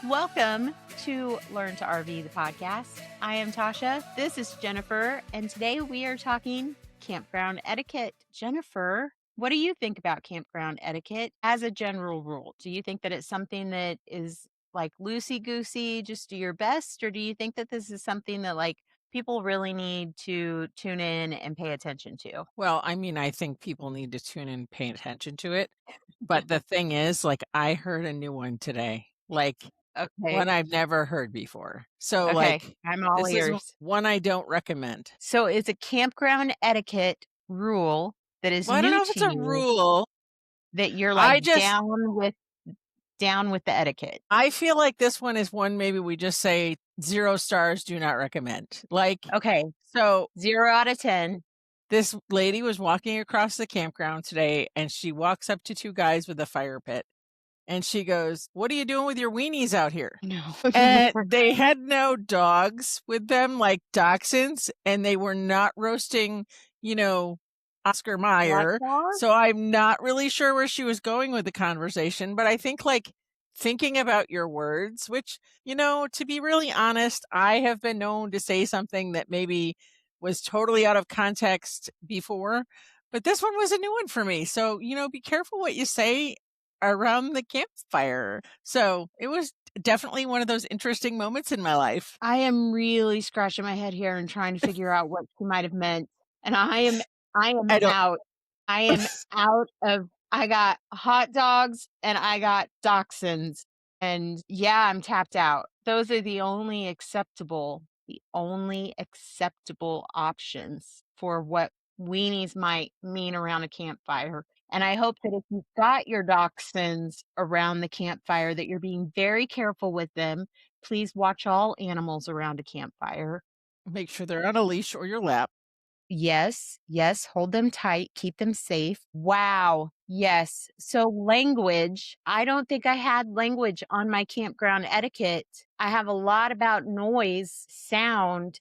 Welcome to Learn to RV, the podcast. I am Tasha. This is Jennifer. And today we are talking campground etiquette. Jennifer, what do you think about campground etiquette as a general rule? Do you think that it's something that is like loosey-goosey, just do your best? Or do you think that this is something that like people really need to tune in and pay attention to? Well, I think people need to tune in and pay attention to it. But the thing is, I heard a new one today, one Okay. I've never heard before. So, Okay. I'm all this is ears. one I don't recommend. So it's a campground etiquette rule that is Well, I don't new know if to it's a you rule. that you're like I just, down with the etiquette. I feel like this one is one maybe we just say 0 stars, do not recommend. Okay. So 0 out of 10. this lady was walking across the campground today and she walks up to 2 guys with a fire pit. And she goes, "What are you doing with your weenies out here?" No. And they had no dogs with them, like dachshunds, and they were not roasting, you know, Oscar Black Mayer. dog? So I'm not really sure where she was going with the conversation, but I think thinking about your words, which, to be really honest, I have been known to say something that maybe was totally out of context before, but this one was a new one for me. So, be careful what you say around the campfire. So it was definitely one of those interesting moments in my life. I am really scratching my head here and trying to figure out what she might have meant. And I am I don't out. I am out of I got hot dogs and I got dachshunds. And yeah, I'm tapped out. Those are the only acceptable options for what weenies might mean around a campfire. And I hope that if you've got your dachshunds around the campfire, that you're being very careful with them. Please watch all animals around a campfire. make sure they're on a leash or your lap. Yes, yes, hold them tight, keep them safe. Wow. Yes. So language, I don't think I had language on my campground etiquette. I have a lot about noise, sound,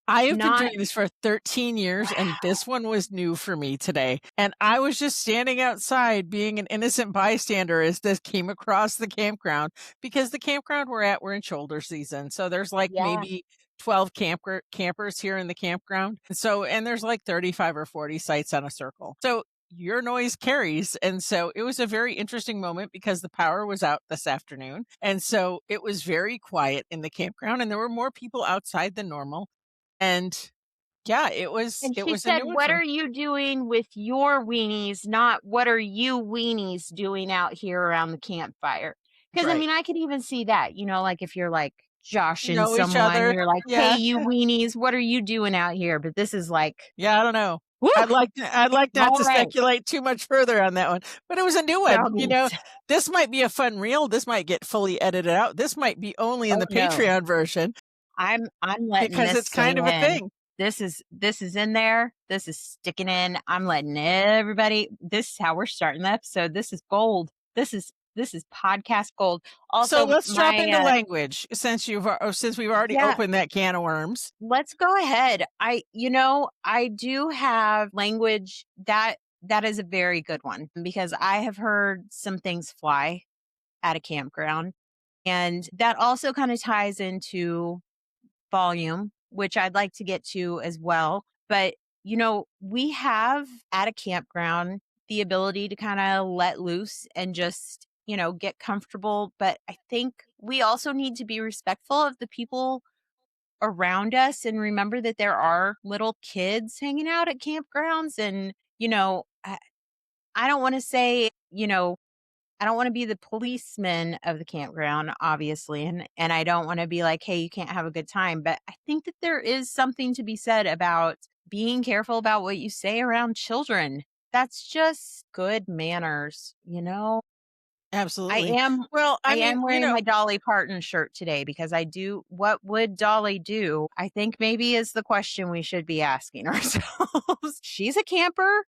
I have been not doing this for 13 years and this one was new for me today. And I was just standing outside being an innocent bystander as this came across the campground because the campground we're in shoulder season. So there's yeah. maybe 12 campers here in the campground. And there's 35 or 40 sites on a circle. So your noise carries. And so it was a very interesting moment because the power was out this afternoon. And so it was very quiet in the campground and there were more people outside than normal. And yeah, it was And it she was a said, new one "What for me. are you doing with your weenies? Not what are you weenies doing out here around the campfire?" Because I Right. mean, I could even see that, like if you're like joshing Know each someone, other. you're like, "Hey, Yeah. you weenies, what are you doing out here?" But this is like, Yeah, I don't know. woo, I'd like not all to right. speculate too much further on that one, but it was a new one. Doggies. This might be a fun reel. This might get fully edited out. This might be only in Oh the no. Patreon version I'm letting because this it's kind stay of a in. thing. This is in there. This is sticking in. I'm letting everybody this is how we're starting the episode. This is gold. This is podcast gold. So Also, let's drop my into language since we've already yeah, opened that can of worms. let's go ahead. I do have language that is a very good one because I have heard some things fly at a campground. And that also kind of ties into volume, which I'd like to get to as well. But, we have at a campground the ability to kind of let loose and just, get comfortable. But I think we also need to be respectful of the people around us and remember that there are little kids hanging out at campgrounds. And, I don't want to say, I don't want to be the policeman of the campground, obviously, and I don't want to be like, "Hey, you can't have a good time." But I think that there is something to be said about being careful about what you say around children. That's just good manners. I Absolutely. am Well, I am wearing my Dolly Parton shirt today because I do what would Dolly do? I think maybe is the question we should be asking ourselves. She's a camper.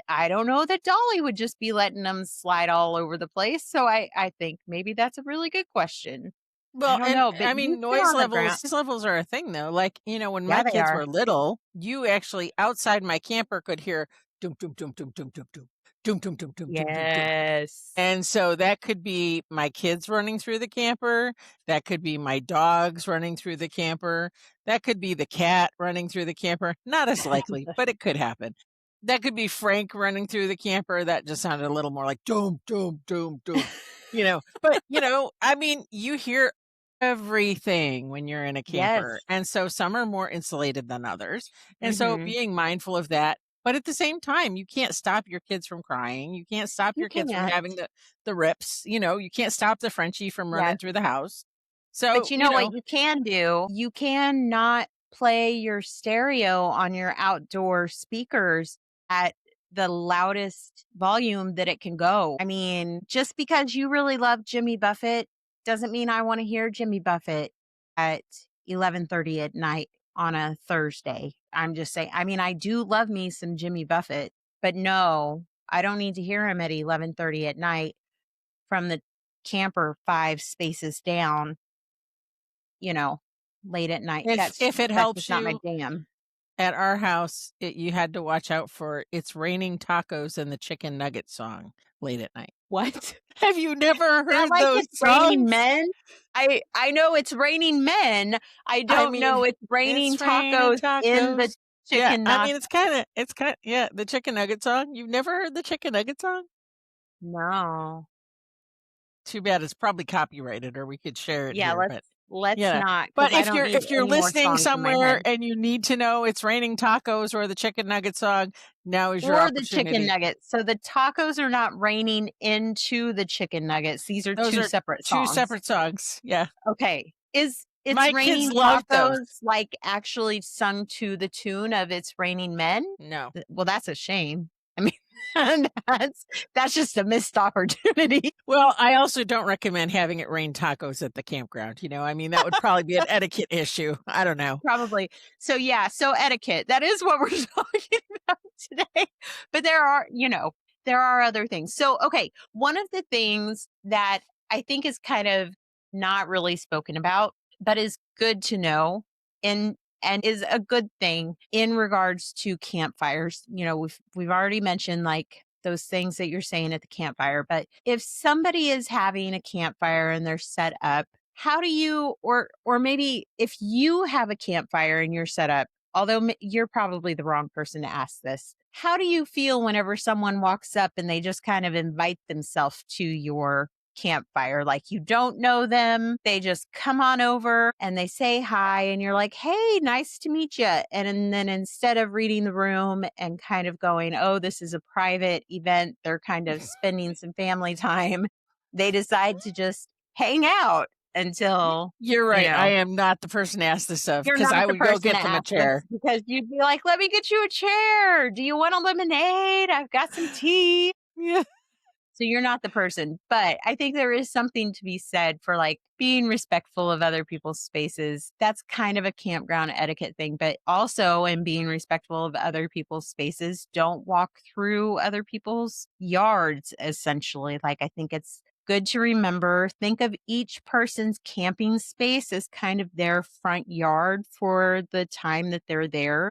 I don't know that Dolly would just be letting them slide all over the place. So I think maybe that's a really good question. I Well, don't and know, but I you've mean, been noise on the ground. levels are a thing though. When Yeah, my they kids are. were little, you actually outside my camper could hear doom, doom, doom, doom, doom, doom, doom. doom, doom, doom, doom, doom, doom, doom. Yes. And so that could be my kids running through the camper. That could be my dogs running through the camper. That could be the cat running through the camper. Not as likely, but it could happen. That could be Frank running through the camper. That just sounded a little more like doom, doom, doom, doom, But, I mean, you hear everything when you're in a camper. Yes. And so some are more insulated than others. And so Mhm. being mindful of that, but at the same time, you can't stop your kids from crying. You can't stop You your kids from can't. having the rips. You can't stop the Frenchie from Yeah. running through the house. But So, you know what you can do? You can not play your stereo on your outdoor speakers at the loudest volume that it can go. I mean, just because you really love Jimmy Buffett doesn't mean I want to hear Jimmy Buffett at 11:30 at night on a Thursday. I'm just saying, I mean, I do love me some Jimmy Buffett, but no, I don't need to hear him at 11:30 at night from the camper 5 spaces down, you know, late at night. if it That's just helps not my you, jam. at our house, you had to watch out for "It's Raining Tacos" and the Chicken Nugget song late at night. What? Have you never Not heard like those It's Raining songs? Men. I know It's Raining Men. I I don't mean, know It's Raining "It's Raining Tacos in the Tacos." Yeah, chicken I mean, nugget. it's kinda yeah, the Chicken Nugget song. You've never heard the Chicken Nugget song? No. Too bad, it's probably copyrighted or we could share it Yeah, here, let's but let's yeah. not, because But I if don't you're need if you're any more listening songs in my somewhere head. and you need to know "It's Raining Tacos" or the Chicken Nugget song, now is your Or the chicken opportunity. nuggets. So the tacos are not raining into the chicken nuggets. These are Those 2 are separate 2 songs. separate songs, yeah. Okay. Is It's My kids Raining love those. Tacos, like, actually sung to the tune of It's Raining Men? No. Well, that's a shame. I mean, that's that's just a missed opportunity. Well, I also don't recommend having it rain tacos at the campground, I mean, that would probably be an etiquette issue. I don't know. Probably. So, yeah, so etiquette, that is what we're talking about today. But there are other things. So, okay, one of the things that I think is kind of not really spoken about, but is good to know and is a good thing in regards to campfires. We've already mentioned like those things that you're saying at the campfire, but if somebody is having a campfire and they're set up, how do you, or maybe if you have a campfire and you're set up, although you're probably the wrong person to ask this, how do you feel whenever someone walks up and they just kind of invite themselves to your campfire? Like, you don't know them, they just come on over and they say hi, and you're like, hey, nice to meet you. And then instead of reading the room and kind of going, oh, this is a private event, they're kind of spending some family time, they decide to just hang out until, You're you right, I know, am not the person to ask this of you're because not I the would go person to get them a ask this, chair. because you'd be like, let me get you a chair. Do you want a lemonade? I've got some tea. Yeah. So you're not the person, but I think there is something to be said for like being respectful of other people's spaces. That's kind of a campground etiquette thing, but also in being respectful of other people's spaces, don't walk through other people's yards, essentially. Like, I think it's good to remember, think of each person's camping space as kind of their front yard for the time that they're there.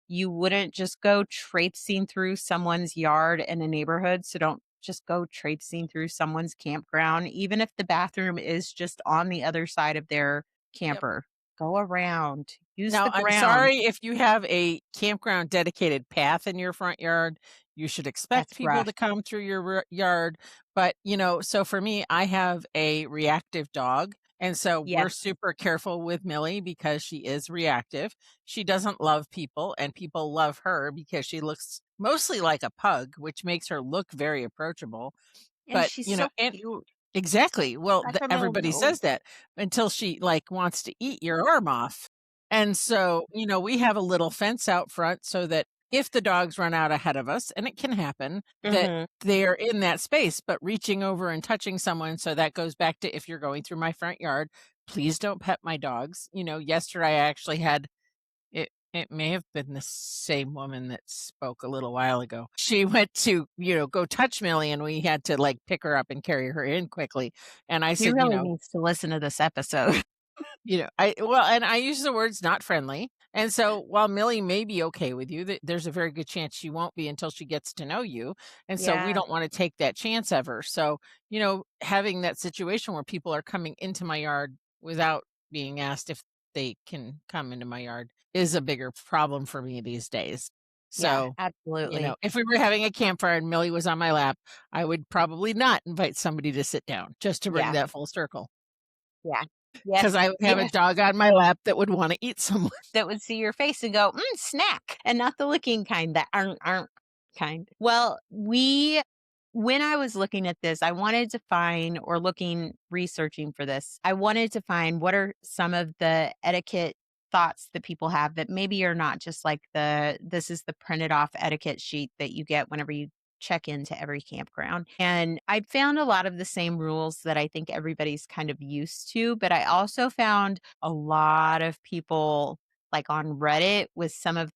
You wouldn't just go traipsing through someone's yard in a neighborhood. So don't just go traipsing through someone's campground, even if the bathroom is just on the other side of their Yep. camper. Go around, use the Now, I'm ground. sorry if you have a campground dedicated path in your front yard. You should expect That's people rough. to come through your yard. But, so for me, I have a reactive dog. And so we're Yes. super careful with Millie because she is reactive. She doesn't love people, and people love her because she looks mostly like a pug, which makes her look very approachable. And But, she's so and cute. exactly. Well, Got her little everybody nose. says that until she like wants to eat your arm off. And so, we have a little fence out front so that if the dogs run out ahead of us, and it can happen, that Hmm. they're in that space, but reaching over and touching someone. So that goes back to, if you're going through my front yard, please don't pet my dogs. Yesterday I actually had it may have been the same woman that spoke a little while ago. She went to, go touch Millie, and we had to like pick her up and carry her in quickly. And I He said, really needs to listen to this episode. And I use the words not friendly. And so while Millie may be okay with you, there's a very good chance she won't be until she gets to know you. And so we Yeah. don't want to take that chance ever. So, having that situation where people are coming into my yard without being asked if they can come into my yard is a bigger problem for me these days. Yeah, So, absolutely. if we were having a campfire and Millie was on my lap, I would probably not invite somebody to sit down just to bring Yeah. that full circle. Yeah. Because Yes. I would have a Yes. dog on my lap that would wanna eat someone. That would see your face and go, snack, and not the licking kind, that aren't kind. Well, when I was looking at this, I wanted to find or looking, researching for this, I wanted to find what are some of the etiquette thoughts that people have that maybe are not just like this is the printed off etiquette sheet that you get whenever you check into every campground. And I found a lot of the same rules that I think everybody's kind of used to, but I also found a lot of people like on Reddit with some of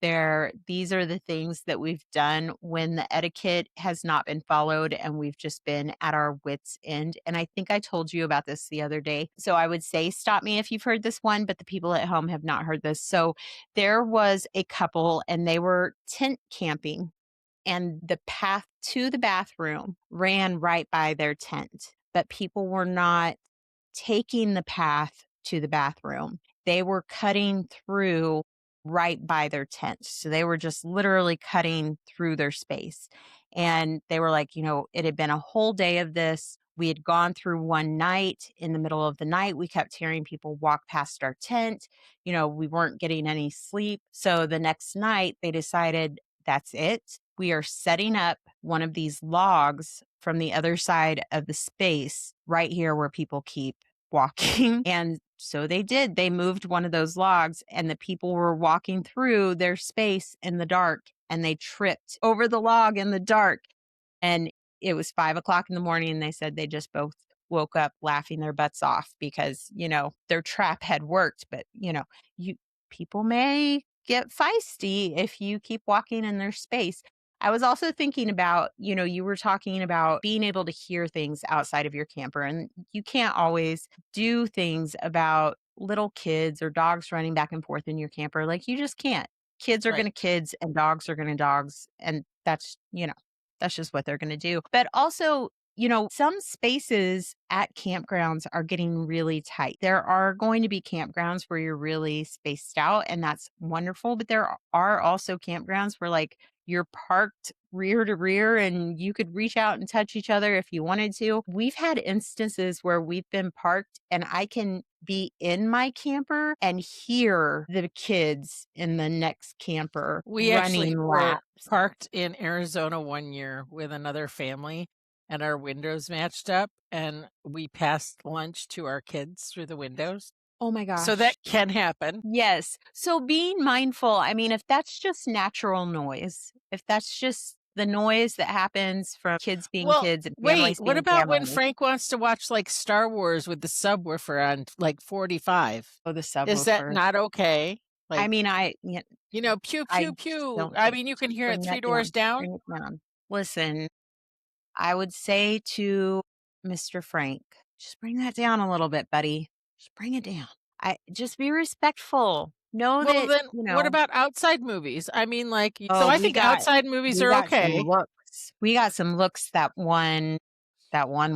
these are the things that we've done when the etiquette has not been followed and we've just been at our wits' end. And I think I told you about this the other day. So I would say stop me if you've heard this one, but the people at home have not heard this. So there was a couple and they were tent camping and the path to the bathroom ran right by their tent, but people were not taking the path to the bathroom. They were cutting through right by their tent. So they were just literally cutting through their space. And they were like, it had been a whole day of this. We had gone through one night. In the middle of the night, we kept hearing people walk past our tent. We weren't getting any sleep. So the next night, they decided that's it. We are setting up one of these logs from the other side of the space right here where people keep walking. And so they did. They moved one of those logs, and the people were walking through their space in the dark and they tripped over the log in the dark. And it was 5 o'clock in the morning. And they said they just both woke up laughing their butts off because, their trap had worked. But, you people may get feisty if you keep walking in their space. I was also thinking about, you were talking about being able to hear things outside of your camper, and you can't always do things about little kids or dogs running back and forth in your camper. Like you just can't. Kids are going Right. to kids and dogs are going to dogs. And that's just what they're going to do. But also, some spaces at campgrounds are getting really tight. There are going to be campgrounds where you're really spaced out, and that's wonderful. But there are also campgrounds where, like, you're parked rear to rear and you could reach out and touch each other if you wanted to. We've had instances where we've been parked and I can be in my camper and hear the kids in the next camper We actually running were laps. parked in Arizona one year with another family, and our windows matched up, and we passed lunch to our kids through the windows. Oh my So that gosh. can happen. Yes. So being mindful, I mean, if that's just natural noise, if that's just the noise that happens from kids being Well, kids and wait, families what being about when families. Frank wants to watch, like, Star Wars with the subwoofer on, like, 45? Oh, the Is that subwoofer. not okay? I Like, mean, pew, I pew, just pew. don't I think mean, you can just hear it bring 3 that doors down. down. Bring it down. Listen, I would say to Mr. Frank, just bring that down a little bit, buddy. Just bring it down. I just be respectful. Know Well, that, then what about outside movies? I mean, like, so oh, I think outside movies we are got some okay. looks. We got some looks that one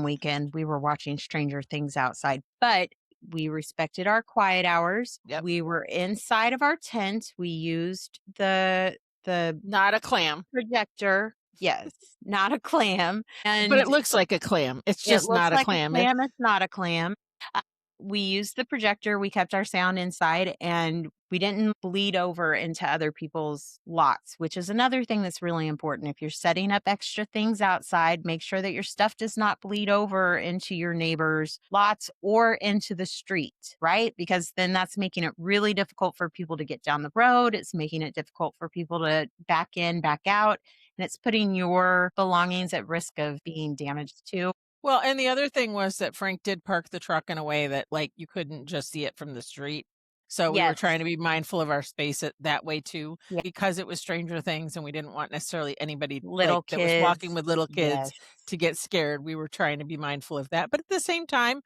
weekend. We were watching Stranger Things outside, but we respected our quiet hours. Yep. We were inside of our tent. We used the Not a clam, projector. Yes, not a clam. but it And looks like a clam. It's it just looks not a like a clam. clam, it's not a clam. Uh, we used the projector, we kept our sound inside, and we didn't bleed over into other people's lots, which is another thing that's really important. If you're setting up extra things outside, make sure that your stuff does not bleed over into your neighbor's lots or into the street, right? Because then that's making it really difficult for people to get down the road. It's making it difficult for people to back in, back out, and it's putting your belongings at risk of being damaged too. Well, and the other thing was that Frank did park the truck in a way that, like, you couldn't just see it from the street. So we were trying Yes. to be mindful of our space that way too, Yeah. because it was Stranger Things and we didn't want necessarily anybody like Little that was walking kids. with little kids Yes. to get scared. We were trying to be mindful of that. But at the same time,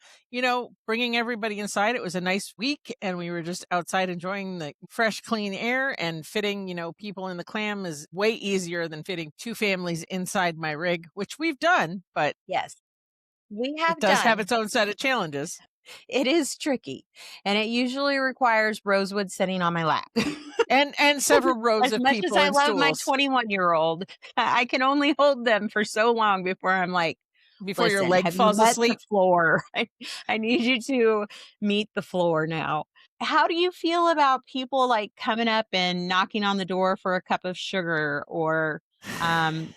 bringing everybody inside, it was a nice week and we were just outside enjoying the fresh, clean air, and fitting, people in the clam is way easier than fitting two families inside my rig, which we've done, but Yes. We it have does have done. its own set of challenges. It is tricky, and it usually requires Rosewood sitting on my lap. And several rows As of much as people I and love my stools 21-year-old, I can only hold them for so long before I'm like, before your "Listen, leg have you falls met the asleep. floor? I need you to meet the floor now." How do you feel about people, like, coming up and knocking on the door for a cup of sugar or, um,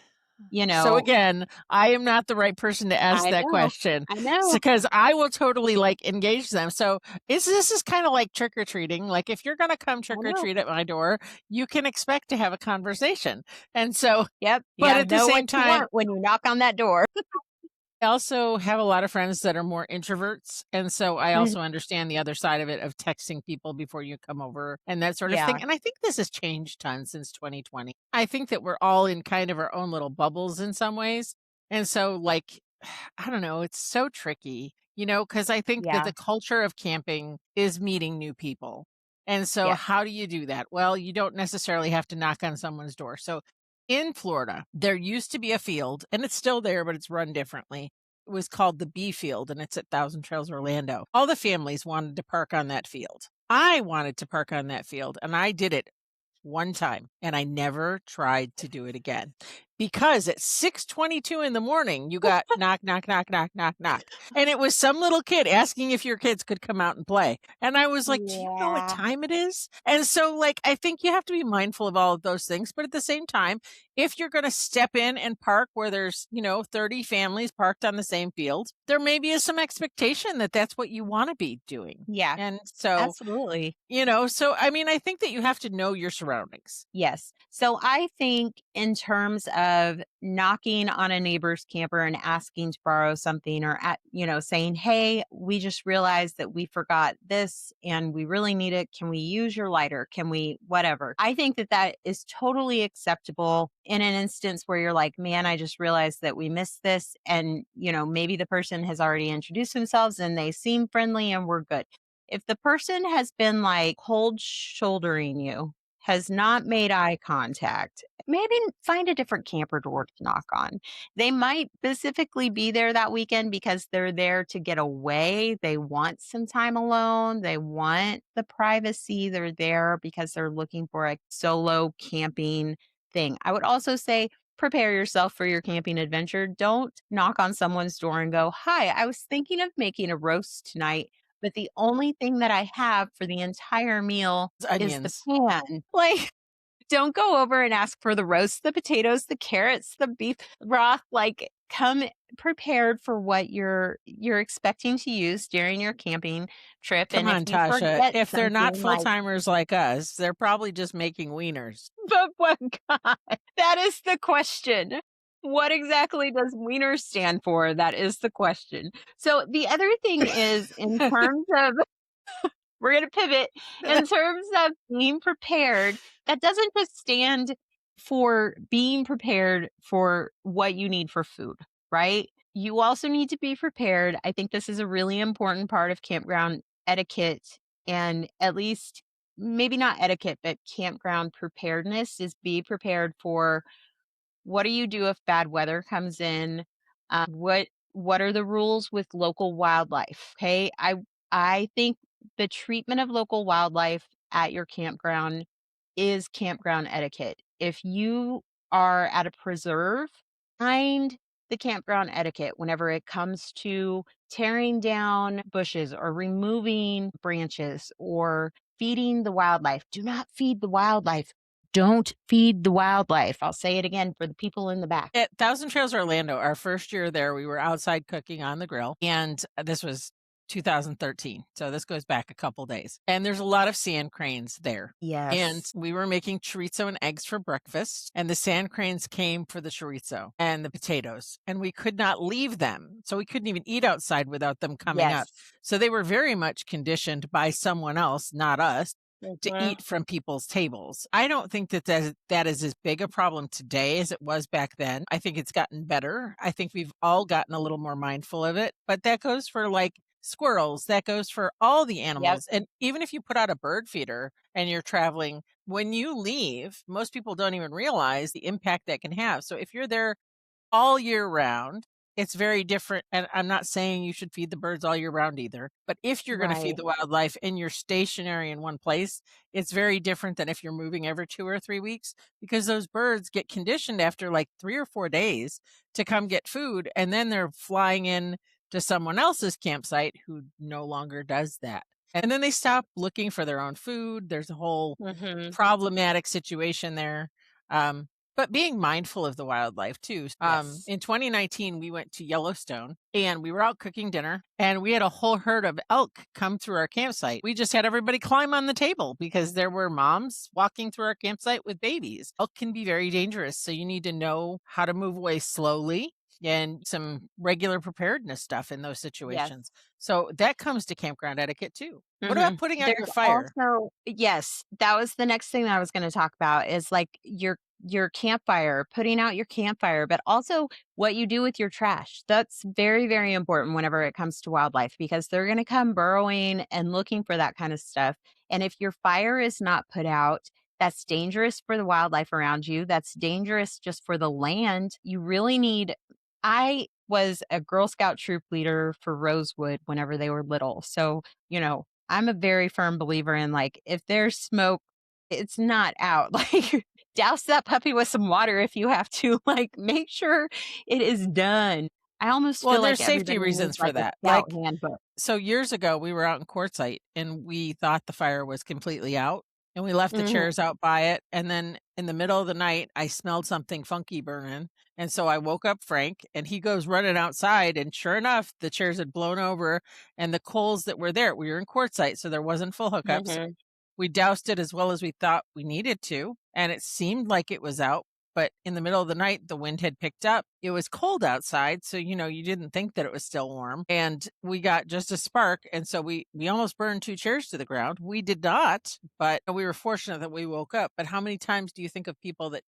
you So know again, I am not the right person to ask I that know, question I know. because I will totally like engage them. So this is kind of like trick or treating. Like if you're going to come I trick or know. treat at my door, you can expect to have a conversation. And so, Yep, you but gotta at the know what same you time, want when you knock on that door. I also have a lot of friends that are more introverts, and so I Mhm. also understand the other side of it of texting people before you come over and that sort of Yeah, thing, and I think this has changed tons since 2020. I think that we're all in kind of our own little bubbles in some ways, and so, like, I don't know, it's so tricky, because I think that yeah, the culture of camping is meeting new people, and so yes, how do you do that? Well, you don't necessarily have to knock on someone's door. So in Florida, there used to be a field, and it's still there, but it's run differently. It was called the B Field, and it's at Thousand Trails, Orlando. All the families wanted to park on that field. I wanted to park on that field, and I did it one time, and I never tried to do it again because at 6:22 in the morning, you got knock, knock, knock, knock, knock, knock, and it was some little kid asking if your kids could come out and play, and I was like, "Do you know what yeah, time it is?" And so, like, I think you have to be mindful of all of those things, but at the same time, if you're gonna step in and park where there's, 30 families parked on the same field, there maybe is some expectation that that's what you wanna be doing, yeah, and so absolutely. I mean, I think that you have to know your surroundings. Yes. So I think in terms of knocking on a neighbor's camper and asking to borrow something or saying, "Hey, we just realized that we forgot this and we really need it. Can we use your lighter? Can we whatever?" I think that that is totally acceptable in an instance where you're like, "Man, I just realized that we missed this." And, maybe the person has already introduced themselves and they seem friendly and we're good. If the person has been like cold shouldering you, has not made eye contact, maybe find a different camper door to knock on. They might specifically be there that weekend because they're there to get away. They want some time alone. They want the privacy. They're there because they're looking for a solo camping thing. I would also say prepare yourself for your camping adventure. Don't knock on someone's door and go, "Hi, I was thinking of making a roast tonight, but the only thing that I have for the entire meal It's is the onions. pan." Like, don't go over and ask for the roast, the potatoes, the carrots, the beef broth. Like, come prepared for what you're expecting to use during your camping trip. Come And if on, you Tasha. forget If they're not something like, full-timers like us, they're probably just making wieners. but what God, that is the question. What exactly does wiener stand for? That is the question. So the other thing is in terms of we're going to pivot in terms of being prepared. That doesn't just stand for being prepared for what you need for food, right? You also need to be prepared. I think this is a really important part of campground etiquette, and at least maybe not etiquette, but campground preparedness is be prepared for what do you do if bad weather comes in? What are the rules with local wildlife? Okay, I think the treatment of local wildlife at your campground is campground etiquette. If you are at a preserve, find the campground etiquette whenever it comes to tearing down bushes or removing branches or feeding the wildlife. Do not feed the wildlife. Don't feed the wildlife. I'll say it again for the people in the back. At Thousand Trails Orlando, our first year there, we were outside cooking on the grill, and this was 2013. So this goes back a couple days. And there's a lot of sand cranes there. And Yes. we were making chorizo and eggs for breakfast, and the sand cranes came for the chorizo and the potatoes, and we could not leave them. So we couldn't even eat outside without them coming up. Yes. So they were very much conditioned by someone else, not us, to Mhm. eat from people's tables. I don't think that is as big a problem today as it was back then. I think it's gotten better. I think we've all gotten a little more mindful of it, but that goes for like squirrels, that goes for all the Yep. animals. And even if you put out a bird feeder and you're traveling, when you leave, most people don't even realize the impact that can have. So if you're there all year round, it's very different. And I'm not saying you should feed the birds all year round either, but if you're going to feed Right. the wildlife and you're stationary in one place, it's very different than if you're moving every 2 or 3 weeks, because those birds get conditioned after like 3 or 4 days to come get food. And then they're flying in to someone else's campsite who no longer does that. And then they stop looking for their own food. There's a whole Mhm. problematic situation there. Um, but being mindful of the wildlife too. Yes. In 2019, we went to Yellowstone and we were out cooking dinner and we had a whole herd of elk come through our campsite. We just had everybody climb on the table because there were moms walking through our campsite with babies. Elk can be very dangerous. So you need to know how to move away slowly and some regular preparedness stuff in those Yes. situations. So that comes to campground etiquette too. What about Mhm. putting out your There's fire? also yes, that was the next thing that I was gonna talk about is, like, your campfire, putting out your campfire, but also what you do with your trash. That's very, very important whenever it comes to wildlife because they're gonna come burrowing and looking for that kind of stuff, and if your fire is not put out, that's dangerous for the wildlife around you, that's dangerous just for the land. You really need I was a Girl Scout troop leader for Rosewood whenever they were little, so, I'm a very firm believer in like if there's smoke, it's not out. Like douse that puppy with some water if you have to. Like make sure it is done. I almost Well, feel and there's like safety everybody needs reasons for like a that. scout Like, handbook. so years ago, we were out in Quartzsite and we thought the fire was completely out and we left the Mhm. chairs out by it. And then in the middle of the night, I smelled something funky burning. And so I woke up Frank and he goes running outside. And sure enough, the chairs had blown over and the coals that were there, we were in Quartzsite, so there wasn't full hookups. Mhm. We doused it as well as we thought we needed to, and it seemed like it was out, but in the middle of the night, the wind had picked up. It was cold outside, so, you didn't think that it was still warm, and we got just a spark, and so we almost burned 2 chairs to the ground. We did not, but we were fortunate that we woke up. But how many times do you think of people that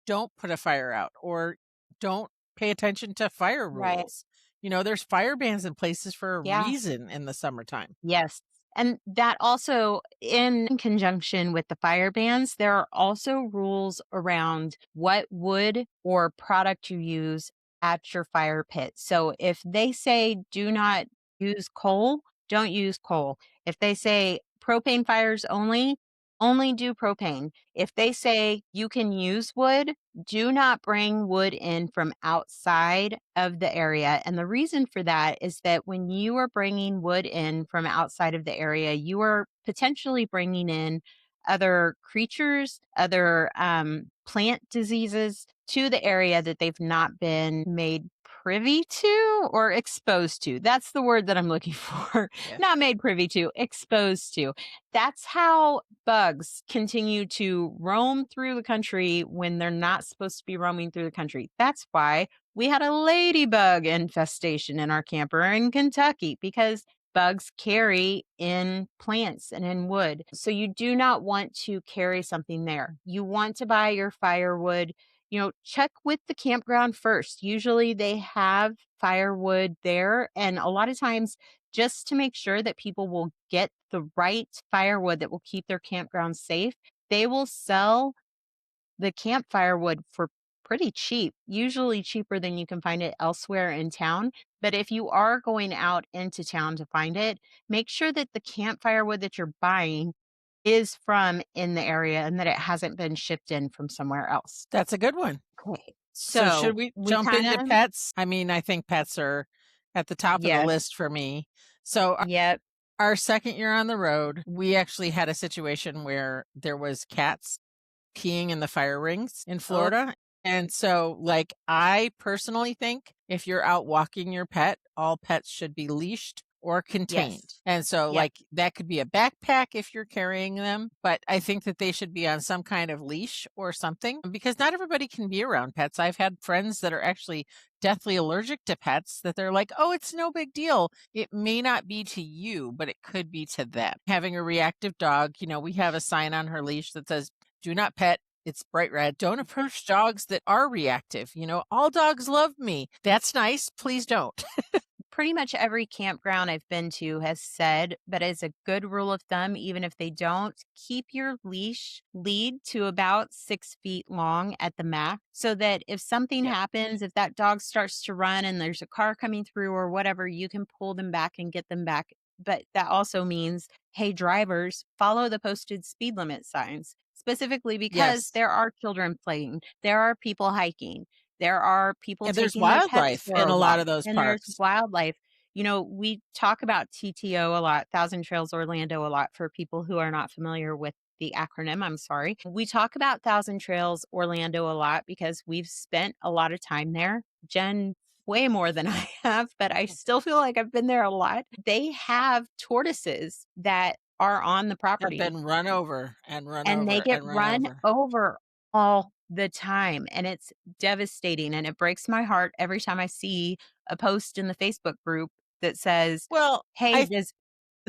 don't put a fire out or don't pay attention to fire Right. rules? There's fire bans in places for a Yeah. reason in the summertime. Yes. And that also, in conjunction with the fire bans, there are also rules around what wood or product you use at your fire pit. So if they say do not use coal, don't use coal. If they say propane fires only, only do propane. If they say you can use wood, do not bring wood in from outside of the area. And the reason for that is that when you are bringing wood in from outside of the area, you are potentially bringing in other creatures, other plant diseases to the area that they've not been made privy to or exposed to. That's the word that I'm looking for. Yeah. Not made privy to, exposed to. That's how bugs continue to roam through the country when they're not supposed to be roaming through the country. That's why we had a ladybug infestation in our camper in Kentucky because bugs carry in plants and in wood. So you do not want to carry something there. You want to buy your firewood. Check with the campground first. Usually they have firewood there. And a lot of times, just to make sure that people will get the right firewood that will keep their campground safe, they will sell the campfire wood for pretty cheap, usually cheaper than you can find it elsewhere in town. But if you are going out into town to find it, make sure that the campfire wood that you're buying is from in the area and that it hasn't been shipped in from somewhere else. That's a good one. Okay. So So should we we jump kind into of, pets? I mean, I think pets are at the top of the yes, list for me. So yep. our second year on the road, we actually had a situation where there was cats peeing in the fire rings in Oh, Florida. And so, I personally think if you're out walking your pet, all pets should be leashed or contained. Yes. And so, Yep. like, that could be a backpack if you're carrying them, but I think that they should be on some kind of leash or something because not everybody can be around pets. I've had friends that are actually deathly allergic to pets that they're like, oh, it's no big deal. It may not be to you, but it could be to them. Having a reactive dog, we have a sign on her leash that says, do not pet. It's bright red. Don't approach dogs that are reactive. All dogs love me. That's nice. Please don't. Pretty much every campground I've been to has said, but as a good rule of thumb, even if they don't, keep your lead to about 6 feet long at the max so that if something Yep. happens, if that dog starts to run and there's a car coming through or whatever, you can pull them back and get them back. But that also means, hey, drivers, follow the posted speed limit signs, specifically because Yes. there are children playing, there are people hiking. There are people And there's taking their pets wildlife for in a a lot walk, of those and there's parks. wildlife. We talk about TTO a lot, Thousand Trails Orlando a lot for people who are not familiar with the acronym. I'm sorry. We talk about Thousand Trails Orlando a lot because we've spent a lot of time there. Jen, way more than I have, but I still feel like I've been there a lot. They have tortoises that are on the Have property been run over and run and they over get and run run over. over all the time, and it's devastating, and it breaks my heart every time I see a post in the Facebook group that says, Well, "Hey, I does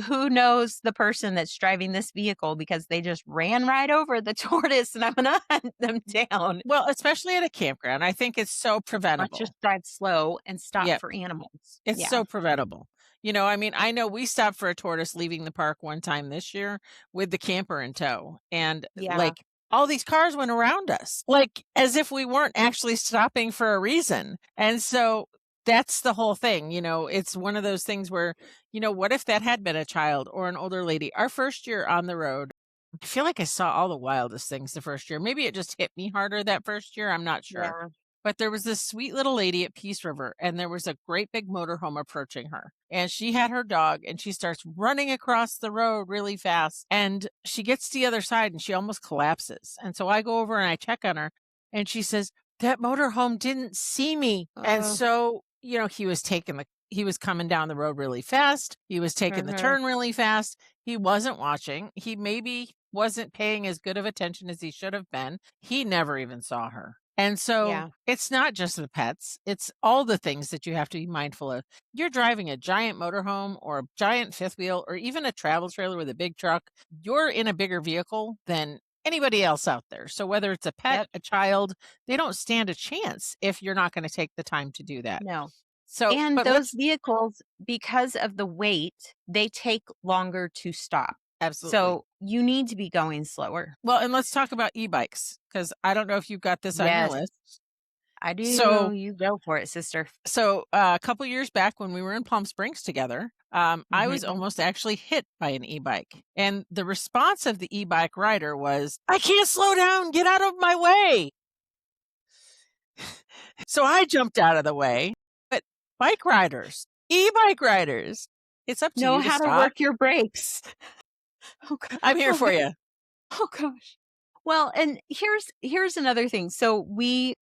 who knows the person that's driving this vehicle because they just ran right over the tortoise and I'm gonna hunt them down." well, especially at a campground, I think it's so Let's just preventable. drive slow and stop Yep. for animals. It's Yeah. so preventable. I mean, I know we stopped for a tortoise leaving the park one time this year with the camper in tow, and, Yeah. like, all these cars went around us, like, as if we weren't actually stopping for a reason, and so that's the whole thing, it's one of those things where, what if that had been a child or an older lady? Our first year on the road, I feel like I saw all the wildest things the first year. Maybe it just hit me harder that first year, I'm not sure. Yeah. But there was this sweet little lady at Peace River, and there was a great big motorhome approaching her. And she had her dog, and she starts running across the road really fast. And she gets to the other side, and she almost collapses. And so I go over and I check on her, and she says, that motorhome didn't see me. And Oh. so, he was coming down the road really fast. He was taking the Mhm. turn really fast. He wasn't watching. He maybe wasn't paying as good of attention as he should have been. He never even saw her. And so Yeah. it's not just the pets, it's all the things that you have to be mindful of. You're driving a giant motorhome or a giant fifth wheel or even a travel trailer with a big truck. You're in a bigger vehicle than anybody else out there. So whether it's a pet, Yep. a child, they don't stand a chance if you're not going to take the time to do that. No. So, And but those what's vehicles, because of the weight, they take longer to stop. absolutely. So you need to be going slower. Well, and let's talk about e-bikes because I don't know if you've got this on your Yes, list. I do. So You go for it, sister. A couple years back when we were in Palm Springs together, I was Mhm. almost actually hit by an e-bike. And the response of the e-bike rider was, I can't slow down, get out of my way. So I jumped out of the way. But bike riders, e-bike riders, it's up to Know you to how to stop. work your brakes. Oh, I'm here oh for god. you. Oh gosh. Well, and here's another thing. So we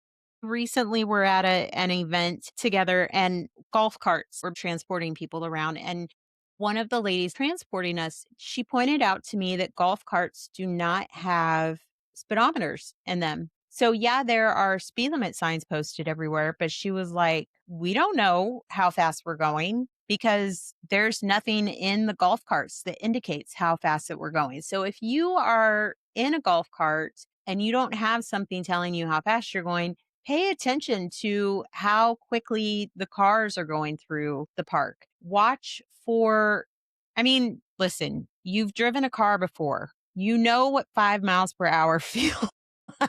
recently were at an event together and golf carts were transporting people around, and one of the ladies transporting us, she pointed out to me that golf carts do not have speedometers in them. So yeah, there are speed limit signs posted everywhere, but she was like, "We don't know how fast we're going because there's nothing in the golf carts that indicates how fast that we're going." So if you are in a golf cart and you don't have something telling you how fast you're going, pay attention to how quickly the cars are going through the park. Watch for, I mean, listen, you've driven a car before. You know what 5 miles per hour feels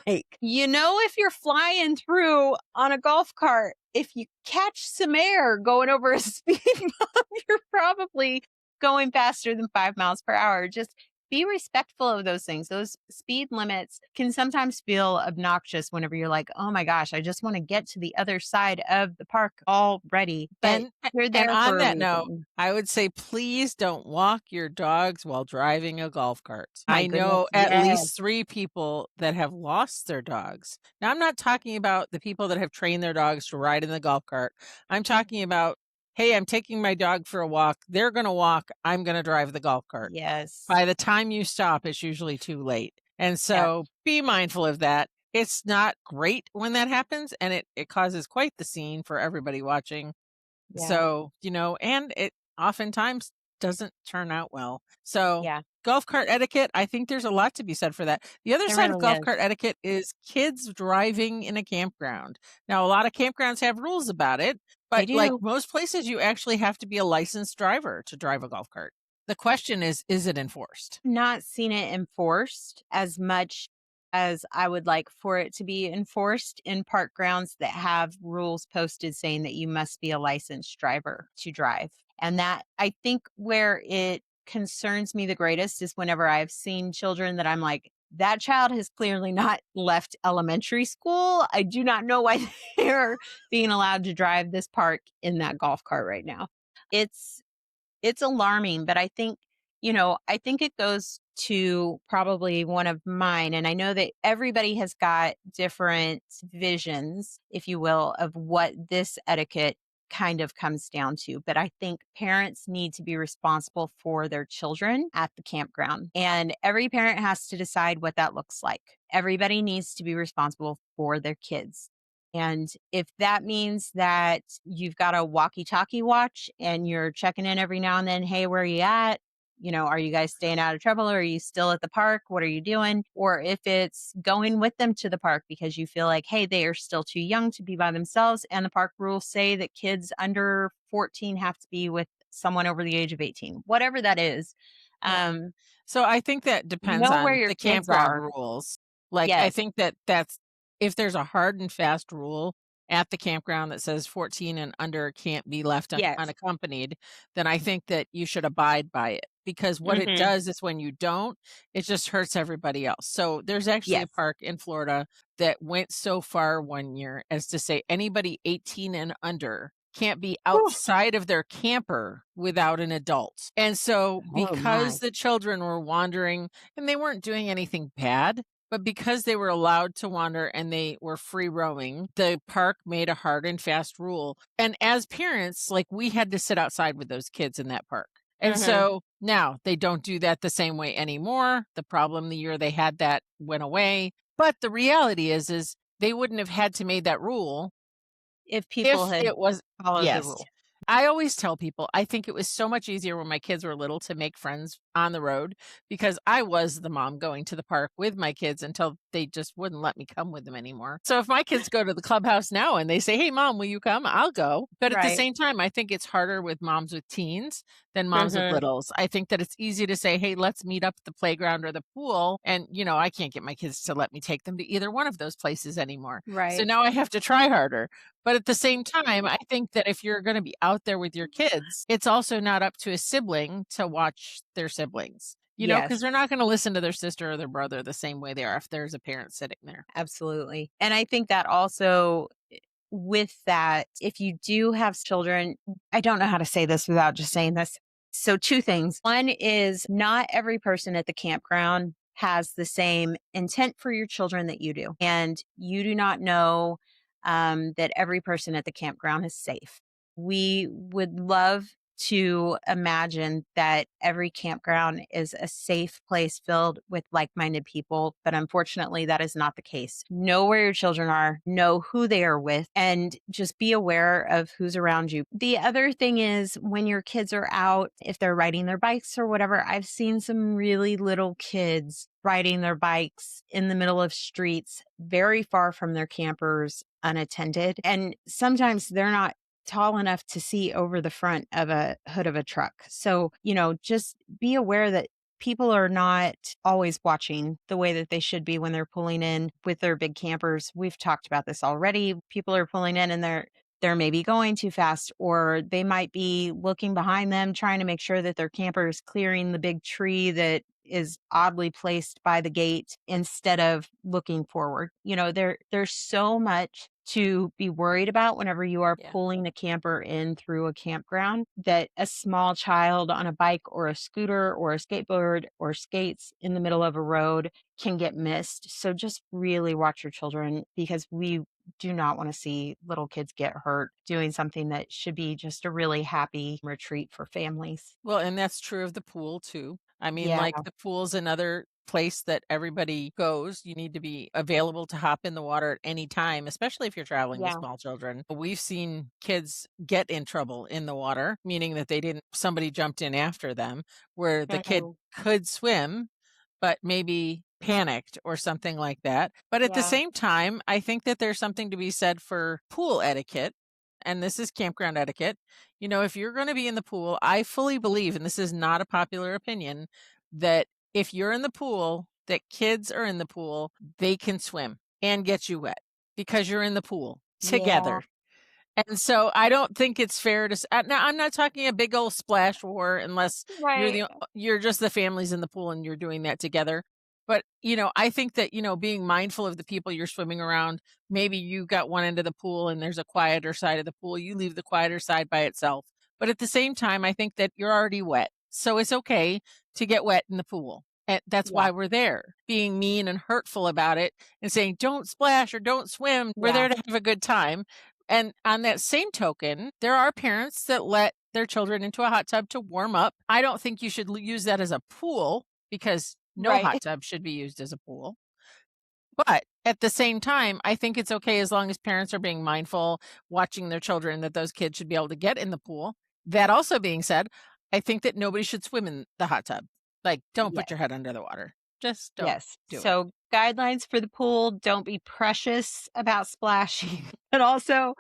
like. You know, if you're flying through on a golf cart, if you catch some air going over a speed bump, you're probably going faster than 5 miles per hour. Just be respectful of those things. Those speed limits can sometimes feel obnoxious whenever you're like, oh my gosh, I just want to get to the other side of the park already. But And you're and there on for a that note, reason. I would say please don't walk your dogs while driving a golf cart. My I goodness. know at Yes. least 3 people that have lost their dogs. Now I'm not talking about the people that have trained their dogs to ride in the golf cart. I'm talking about "Hey, I'm taking my dog for a walk. They're gonna walk, I'm gonna drive the golf cart." Yes. By the time you stop, it's usually too late. And Yeah. so be mindful of that. It's not great when that happens, and it causes quite the scene for everybody watching. Yeah. So, and it oftentimes doesn't turn out well. So, Yeah. golf cart etiquette, I think there's a lot to be said for that. The other There side of really golf is. cart etiquette is kids driving in a campground. Now, a lot of campgrounds have rules about it, They but like do. most places, you actually have to be a licensed driver to drive a golf cart. The question is it enforced? Not seen it enforced as much as I would like for it to be enforced in park grounds that have rules posted saying that you must be a licensed driver to drive. And that I think where it concerns me the greatest is whenever I've seen children that I'm like, that child has clearly not left elementary school. I do not know why they're being allowed to drive this park in that golf cart right now. It's it's alarming, but I think it goes to probably one of mine. And I know that everybody has got different visions, if you will, of what this etiquette kind of comes down to. But I think parents need to be responsible for their children at the campground. And every parent has to decide what that looks like. Everybody needs to be responsible for their kids. And if that means that you've got a walkie talkie watch and you're checking in every now and then, hey, where are you at? Are you guys staying out of trouble? Or are you still at the park? What are you doing? Or if it's going with them to the park because you feel like, hey, they are still too young to be by themselves. And the park rules say that kids under 14 have to be with someone over the age of 18, whatever that is. Yeah. Um, So I think that depends know where on your the kids campground are. rules. Like, I Yes. think that's if there's a hard and fast rule at the campground that says 14 and under can't be left Yes. unaccompanied, then I think that you should abide by it because what it Hmm. does is when you don't, it just hurts everybody else. So there's actually a Yes. park in Florida that went so far one year as to say anybody 18 and under can't be Whew. outside of their camper without an adult. And so, Oh, my. because the children were wandering and they weren't doing anything bad, but because they were allowed to wander and they were free roaming, the park made a hard and fast rule. And as parents, like we had to sit outside with those kids in that park. And Hmm. so now they don't do that the same way anymore. The problem the year they had that went away. But the reality is they wouldn't have had to made that rule If people if had it was followed the yes. rule. I always tell people, I think it was so much easier when my kids were little to make friends on the road because I was the mom going to the park with my kids until they just wouldn't let me come with them anymore. So if my kids go to the clubhouse now and they say, "Hey mom, will you come?" I'll go. But at the Right. same time, I think it's harder with moms with teens than moms with Mhm. littles. I think that it's easy to say, "Hey, let's meet up at the playground or the pool." And I can't get my kids to let me take them to either one of those places anymore. So Right. now I have to try harder. But at the same time, I think that if you're gonna be out there with your kids, it's also not up to a sibling to watch their siblings, because 'cause Yes, they're not gonna listen to their sister or their brother the same way they are if there's a parent sitting there. absolutely. And I think that also with that, if you do have children, I don't know how to say this without just saying this. So, two things. One is not every person at the campground has the same intent for your children that you do. And you do not know that every person at the campground is safe. We would love to imagine that every campground is a safe place filled with like minded people, but unfortunately, that is not the case. Know where your children are, know who they are with, and just be aware of who's around you. The other thing is when your kids are out, if they're riding their bikes or whatever, I've seen some really little kids riding their bikes in the middle of streets very far from their campers unattended. And sometimes they're not tall enough to see over the front of a hood of a truck. So, just be aware that people are not always watching the way that they should be when they're pulling in with their big campers. We've talked about this already. People are pulling in and they're maybe going too fast, or they might be looking behind them trying to make sure that their camper is clearing the big tree that is oddly placed by the gate instead of looking forward. There's so much to be worried about whenever you are Yeah. pulling a camper in through a campground, that a small child on a bike or a scooter or a skateboard or skates in the middle of a road can get missed. So just really watch your children because we do not want to see little kids get hurt doing something that should be just a really happy retreat for families. Well, and that's true of the pool too. I mean, Yeah, like the pool's another place that everybody goes. You need to be available to hop in the water at any time, especially if you're traveling with yeah, small children. We've seen kids get in trouble in the water, meaning that they didn't, somebody jumped in after them, where the kid mhm, could swim, but maybe panicked or something like that. But at the yeah, same time, I think that there's something to be said for pool etiquette. And this is campground etiquette. You know, if you're going to be in the pool, I fully believe, and this is not a popular opinion, that if you're in the pool, that kids are in the pool, they can swim and get you wet because you're in the pool yeah, together. And so I don't think it's fair to now I'm not talking a big old splash war unless right, you're just the families in the pool and you're doing that together. But, I think that, being mindful of the people you're swimming around, maybe you got one end of the pool and there's a quieter side of the pool, you leave the quieter side by itself. But at the same time, I think that you're already wet. So it's okay to get wet in the pool. And that's yeah, why we're there. Being mean and hurtful about it and saying, don't splash or don't swim. We're yeah, there to have a good time. And on that same token, there are parents that let their children into a hot tub to warm up. I don't think you should use that as a pool because no right, hot tub should be used as a pool. But at the same time, I think it's okay as long as parents are being mindful, watching their children, that those kids should be able to get in the pool. That also being said, I think that nobody should swim in the hot tub. Like, don't yeah. put your head under the water. Just don't Yes. do it. So guidelines for the pool, don't be precious about splashing, but also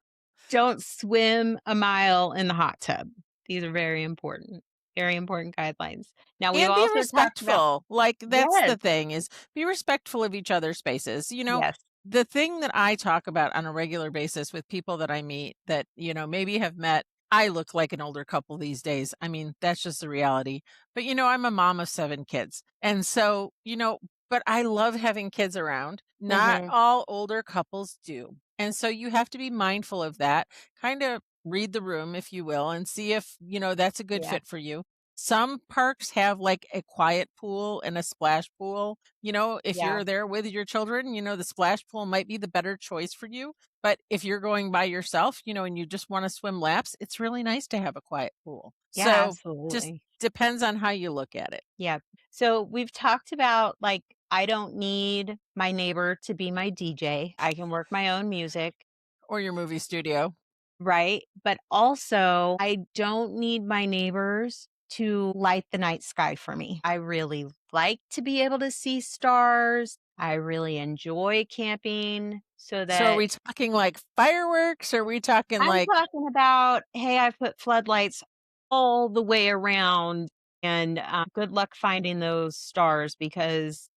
don't swim a mile in the hot tub. These are very important guidelines. Now we've And be also talked about respectful. Like, that's yes, the thing, is be respectful of each other's spaces. yes. The thing that I talk about on a regular basis with people that I meet that, maybe have met, I look like an older couple these days. I mean, that's just the reality. But, I'm a mom of 7 kids. And so, but I love having kids around. Not Hmm. all older couples do. And so you have to be mindful of that. Kind of read the room, if you will, and see if, that's a good Yeah, fit for you. Some parks have like a quiet pool and a splash pool. If yeah, you're there with your children, the splash pool might be the better choice for you. But if you're going by yourself, and you just want to swim laps, it's really nice to have a quiet pool. yeah, So just absolutely. depends on how you look at it, Yeah. So we've talked about like I don't need my neighbor to be my DJ. I can work my own music. or your movie studio. Right? But also, I don't need my neighbors to light the night sky for me. I really like to be able to see stars. I really enjoy camping so So are that we talking like fireworks? Or are we talking I'm like talking about, hey, I put floodlights all the way around and good luck finding those stars because,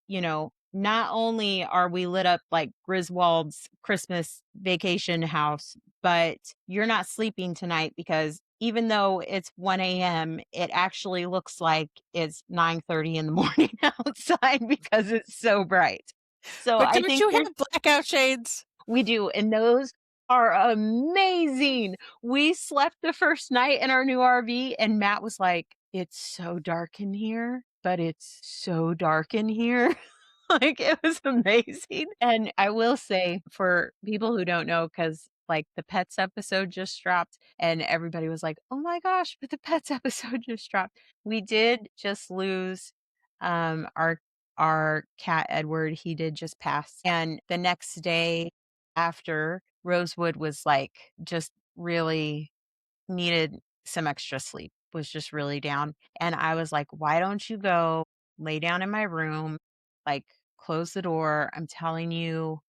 not only are we lit up like Griswold's Christmas vacation house, but you're not sleeping tonight because even though it's 1 a.m., it actually looks like it's 9:30 in the morning outside because it's so bright. So but I don't think you there's have blackout shades? we do, and those are amazing. We slept the first night in our new RV, and Matt was like, "It's so dark in here, but it's so dark in here." Like, it was amazing. And I will say, for people who don't know, because like, the Pets episode just dropped, and everybody was like, "Oh my gosh, but the Pets episode just dropped." We did just lose, our cat, Edward. He did just pass, and the next day after, Rosewood was, like, just really needed some extra sleep, was just really down, and I was like, "Why don't you go lay down in my room, like, close the door, I'm telling you,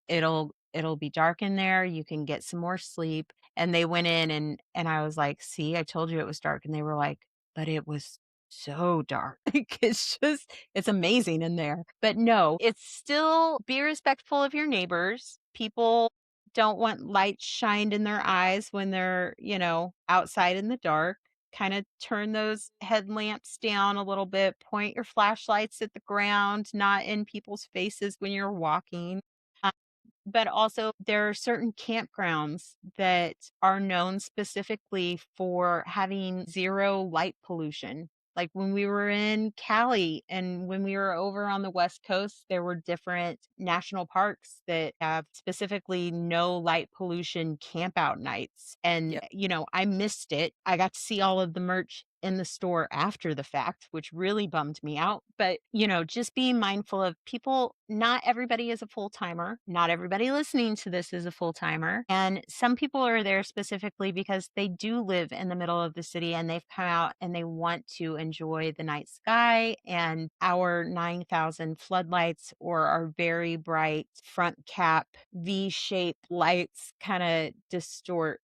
it'll be dark in there, you can get some more sleep," and they went in and I was like, "See, I told you it was dark," and they were like, "But it was so dark." Like, it's amazing in there. But no, it's still be respectful of your neighbors. People don't want light shined in their eyes when they're, outside in the dark. Kinda turn those headlamps down a little bit, point your flashlights at the ground, not in people's faces when you're walking. but also there are certain campgrounds that are known specifically for having zero light pollution. Like when we were in Cali and when we were over on the West Coast, there were different national parks that have specifically no light pollution camp out nights. And, Yep. I missed it. I got to see all of the merch in the store after the fact, which really bummed me out. But, just being mindful of people, not everybody is a full timer. Not everybody listening to this is a full timer. And some people are there specifically because they do live in the middle of the city and they've come out and they want to enjoy the night sky and our 9,000 floodlights or our very bright front cap V shaped lights kind of distort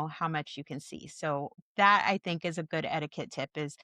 how much you can see. So that I think is a good etiquette tip is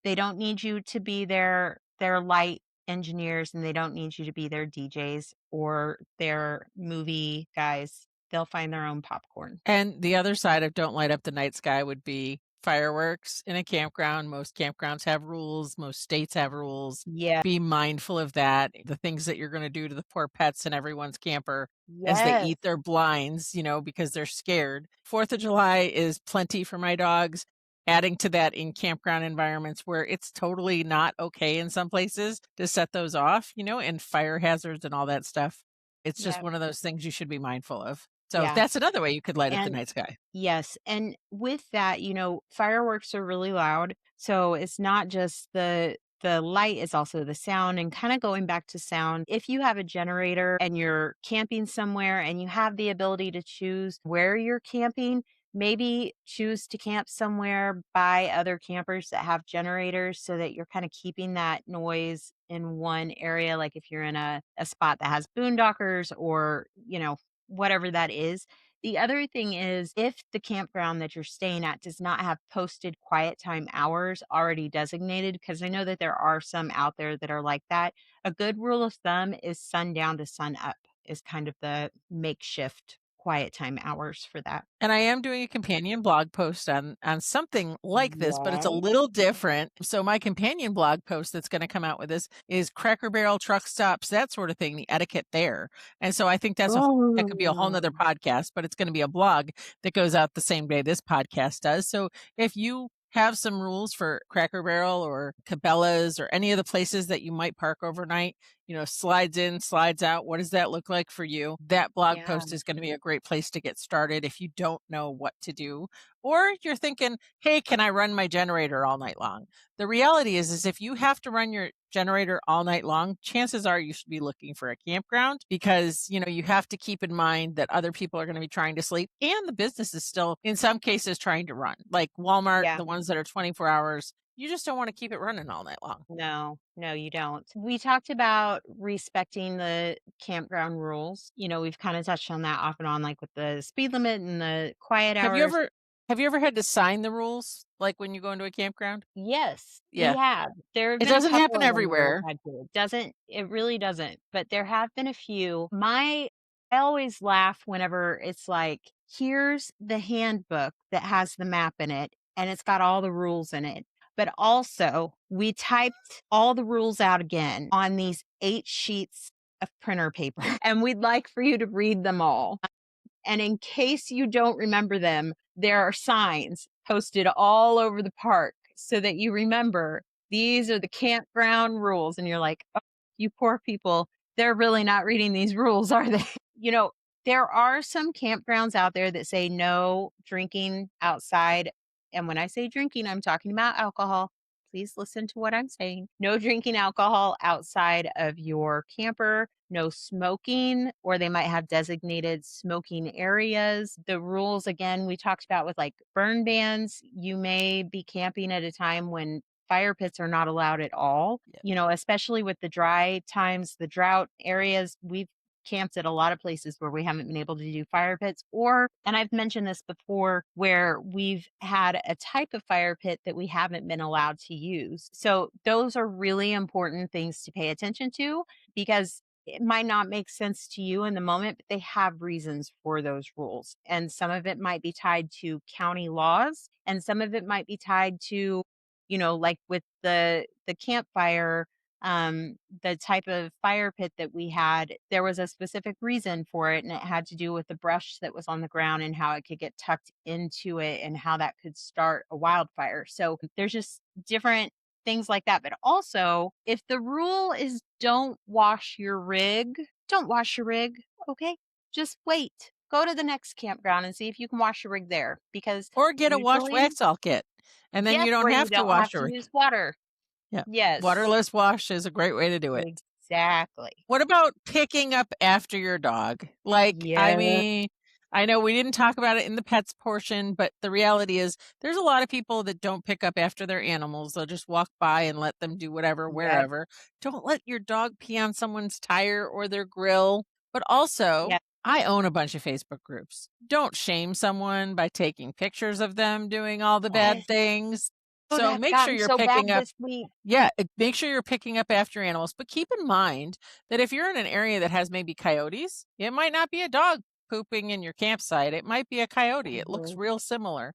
they don't need you to be their light engineers and they don't need you to be their DJs or their movie guys. They'll find their own popcorn. And the other side of don't light up the night sky would be fireworks in a campground. Most campgrounds have rules, most states have rules. Yeah. Be mindful of that. The things that you're going to do to the poor pets in everyone's camper as they Yes. eat their blinds, because they're scared. 4th of July is plenty for my dogs. Adding to that in campground environments where it's totally not okay in some places to set those off, and fire hazards and all that stuff. It's just Yeah. one of those things you should be mindful of. So Yeah. that's another way you could light up the And night sky. yes, and with that, fireworks are really loud, so it's not just the light, it's also the sound, and kinda going back to sound, if you have a generator and you're camping somewhere and you have the ability to choose where you're camping, maybe choose to camp somewhere by other campers that have generators so that you're kinda keeping that noise in one area, like if you're in a spot that has boondockers or, whatever that is. The other thing is if the campground that you're staying at does not have posted quiet time hours already designated, because I know that there are some out there that are like that, a good rule of thumb is sundown to sun up is kind of the makeshift quiet time hours for that. And I am doing a companion blog post on something like this, but it's a Yeah. little different. So my companion blog post that's going to come out with this is Cracker Barrel truck stops, that sort of thing, the etiquette there. And so I think that could be a whole nother Oh, podcast, but it's going to be a blog that goes out the same day this podcast does. So if you have some rules for Cracker Barrel or Cabela's or any of the places that you might park overnight, slides in, slides out. What does that look like for you? That blog yeah. post is going to be a great place to get started if you don't know what to do. Or you're thinking, hey, can I run my generator all night long? The reality is if you have to run your generator all night long, chances are you should be looking for a campground because, you have to keep in mind that other people are going to be trying to sleep and the business is still, in some cases, trying to run. Like Walmart, Yeah. the ones that are 24 hours, you just don't want to keep it running all night long. No, no, you don't. We talked about respecting the campground rules. We've kind of touched on that off and on, like with the speed limit and the quiet Have you hours. ever have you ever had to sign the rules, like, when you go into a campground? Yes, we Yeah. have. There have It been a doesn't couple happen of them where we've everywhere. had to. It really doesn't, but there have been a few. I always laugh whenever it's like, here's the handbook that has the map in it and it's got all the rules in it. But also, we typed all the rules out again on these 8 sheets of printer paper, and we'd like for you to read them all. And in case you don't remember them, there are signs posted all over the park so that you remember these are the campground rules. And you're like, oh, you poor people, they're really not reading these rules, are they? you know, there are some campgrounds out there that say no drinking outside. And when I say drinking, I'm talking about alcohol. Please listen to what I'm saying. No drinking alcohol outside of your camper, no smoking, or they might have designated smoking areas. The rules, again, we talked about with like burn bans, you may be camping at a time when fire pits are not allowed at all, Yeah. especially with the dry times, the drought areas. We've camped at a lot of places where we haven't been able to do fire pits and I've mentioned this before where we've had a type of fire pit that we haven't been allowed to use. So those are really important things to pay attention to because it might not make sense to you in the moment, but they have reasons for those rules. And some of it might be tied to county laws and some of it might be tied to, like with the campfire The type of fire pit that we had, there was a specific reason for it, and it had to do with the brush that was on the ground and how it could get tucked into it and how that could start a wildfire. So there's just different things like that. But also, if the rule is don't wash your rig, don't wash your rig. Okay. Just wait. Go to the next campground and see if you can wash your rig there because Or get a wash usually, Waxall kit, and then yes, you don't where you have to don't have wash to your use water. yeah. Yes, Waterless wash is a great way to do it. exactly. What about picking up after your dog? Like, I Yeah. mean, I know we didn't talk about it in the pets portion, but the reality is there's a lot of people that don't pick up after their animals. They'll just walk by and let them do whatever, Yep. wherever. Don't let your dog pee on someone's tire or their grill. But also, Yep. I own a bunch of Facebook groups. Don't shame someone by taking pictures of them doing all the bad Yes. things. Oh, So that's make sure gotten you're so bad picking up this week. yeah, make sure you're picking up after animals, but keep in mind that if you're in an area that has maybe coyotes, it might not be a dog pooping in your campsite. It might be a coyote. It looks Mhm. real similar.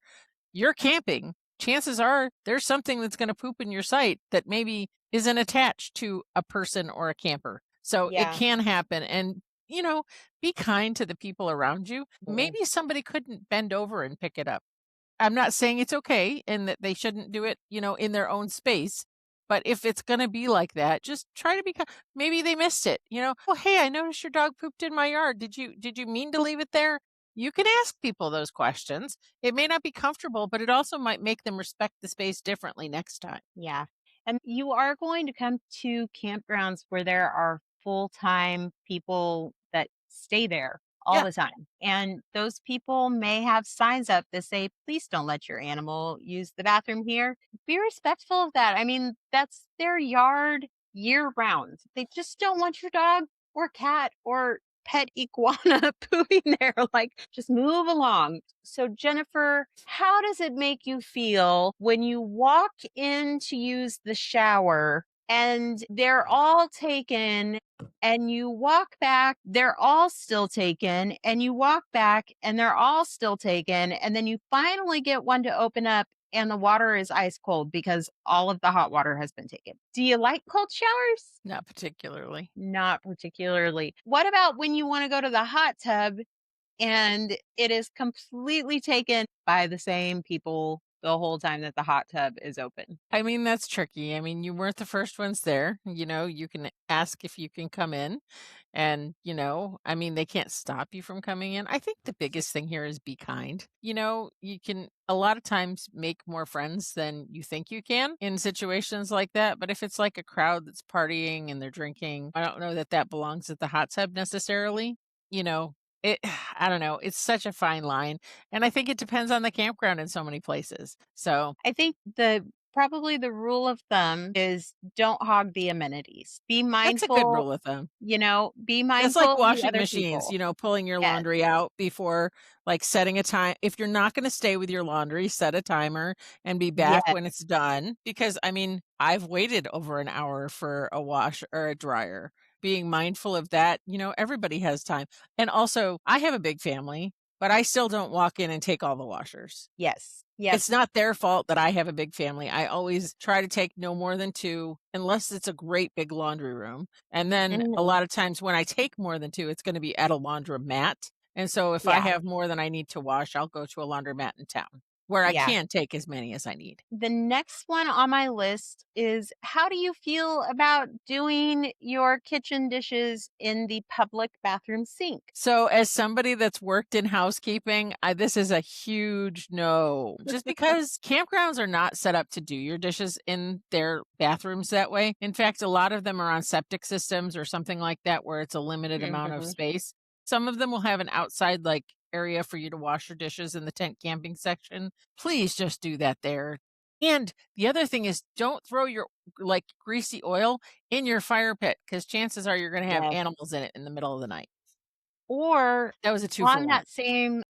You're camping. Chances are there's something that's going to poop in your site that maybe isn't attached to a person or a camper. So it Yeah. can happen. And, you know, be kind to the people around you. Mhm. Maybe somebody couldn't bend over and pick it up. I'm not saying it's okay and that they shouldn't do it, in their own space. But if it's going to be like that, just try to be maybe they missed it. Well, hey, I noticed your dog pooped in my yard. Did you mean to leave it there? You can ask people those questions. It may not be comfortable, but it also might make them respect the space differently next time. Yeah. And you are going to come to campgrounds where there are full-time people that stay there all Yeah. the time. And those people may have signs up that say, please don't let your animal use the bathroom here. Be respectful of that. I mean, that's their yard year round. They just don't want your dog or cat or pet iguana pooping there. Like, just move along. So, Jennifer, how does it make you feel when you walk in to use the shower and they're all taken and you walk back, they're all still taken, and you walk back and they're all still taken, and then you finally get one to open up and the water is ice cold because all of the hot water has been taken? Do you like cold showers? Not particularly. Not particularly. What about when you want to go to the hot tub and it is completely taken by the same people the whole time that the hot tub is open? I mean, that's tricky. I mean, you weren't the first ones there. You can ask if you can come in. And, I mean, they can't stop you from coming in. I think the biggest thing here is be kind. You can a lot of times make more friends than you think you can in situations like that. But if it's like a crowd that's partying and they're drinking, I don't know that that belongs at the hot tub necessarily. You know, it, I don't know. It's such a fine line. And I think it depends on the campground in so many places. So I think the probably the rule of thumb is don't hog the amenities. Be that's a good mindful, rule of thumb. be It's mindful like of the washing other machines, people. pulling your Yes. laundry out before, like, setting a time. If you're not gonna stay with your laundry, set a timer and be back Yes. when it's done, because, I mean, I've waited over an hour for a wash or a dryer. Being mindful of that, everybody has time. And also, I have a big family, but I still don't walk in and take all the washers. Yes. Yep. It's not their fault that I have a big family. I always try to take no more than 2 unless it's a great big laundry room, and then a Mhm. lot of times when I take more than 2, it's gonna be at a laundromat, and so if I Yeah. have more than I need to wash, I'll go to a laundromat in town, where I Yeah. can take as many as I need. The next one on my list is, how do you feel about doing your kitchen dishes in the public bathroom sink? So, as somebody that's worked in housekeeping, this is a huge no. Just because campgrounds are not set up to do your dishes in their bathrooms that way. In fact, a lot of them are on septic systems or something like that where it's a limited amount of Mhm. space. Some of them will have an outside area for you to wash your dishes in the tent camping section. Please just do that there. And the other thing is don't throw your greasy oil in your fire pit because chances are you're going to have Yes. animals in it in the middle of the night. Or That was a 2 for on 1. that same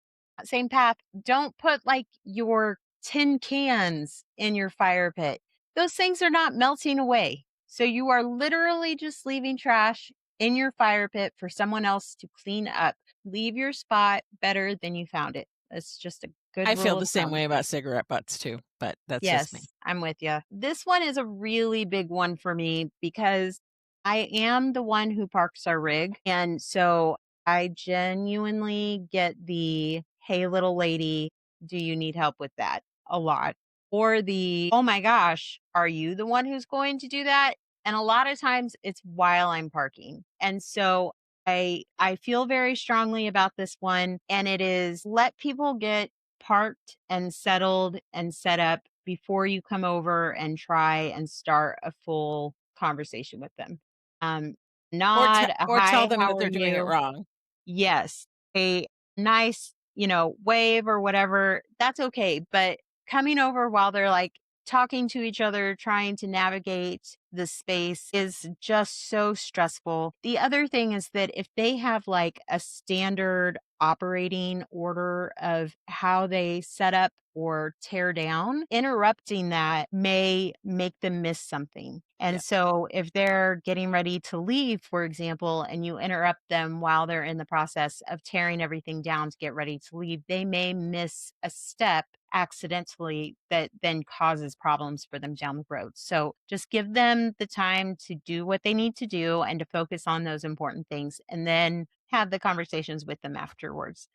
path, don't put like your tin cans in your fire pit. Those things are not melting away. So you are literally just leaving trash in your fire pit for someone else to clean up. Leave your spot better than you found it. That's just a Good I feel rule the of same thumb. way about cigarette butts too, but that's just me. Yes, I'm with you. This one is a really big one for me because I am the one who parks our rig. And so I genuinely get the, hey, little lady, do you need help with that? A lot. Or the, oh my gosh, are you the one who's going to do that? And a lot of times it's while I'm parking. And so I feel very strongly about this one. And it is let people get parked and settled and set up before you come over and try and start a full conversation with them. Um, not a Or tell hi, them how that are they're doing it you? wrong. Yes, a nice, wave or whatever, that's okay. But coming over while they're like talking to each other, trying to navigate the space is just so stressful. The other thing is that if they have like a standard operating order of how they set up or tear down, interrupting that may make them miss something. Yeah. And so if they're getting ready to leave, for example, and you interrupt them while they're in the process of tearing everything down to get ready to leave, they may miss a step accidentally that then causes problems for them down the road. So just give them the time to do what they need to do and to focus on those important things and then have the conversations with them afterwards.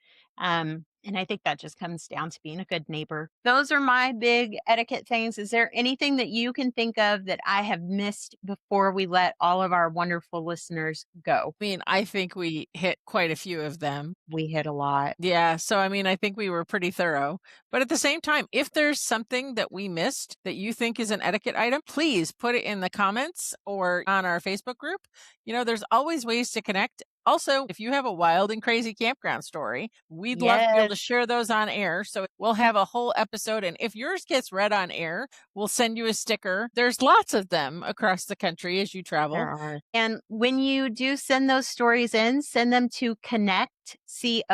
And I think that just comes down to being a good neighbor. Those are my big etiquette things. Is there anything that you can think of that I have missed before we let all of our wonderful listeners go? I mean, I think we hit quite a few of them. We hit a lot. Yeah, so I mean, I think we were pretty thorough. But at the same time, if there's something that we missed that you think is an etiquette item, please put it in the comments or on our Facebook group. There's always ways to connect. Also, if you have a wild and crazy campground story, we'd love to be able to Yes, share those on air. So we'll have a whole episode. And if yours gets read on air, we'll send you a sticker. There's lots of them across the country as you there travel. are. And when you do send those stories in, send them to connect, CONNECT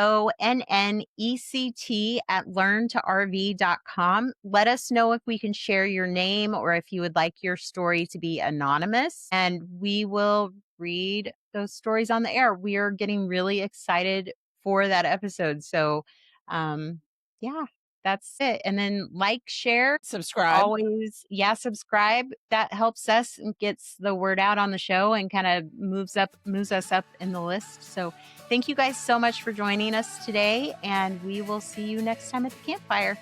at learntorv.com. Let us know if we can share your name or if you would like your story to be anonymous, and we will read those stories on the air. We are getting really excited for that episode. So, yeah, that's it. And then like, share, Subscribe. always, yeah, subscribe. That helps us and gets the word out on the show and kind of moves us up in the list. So thank you guys so much for joining us today, and we will see you next time at the campfire.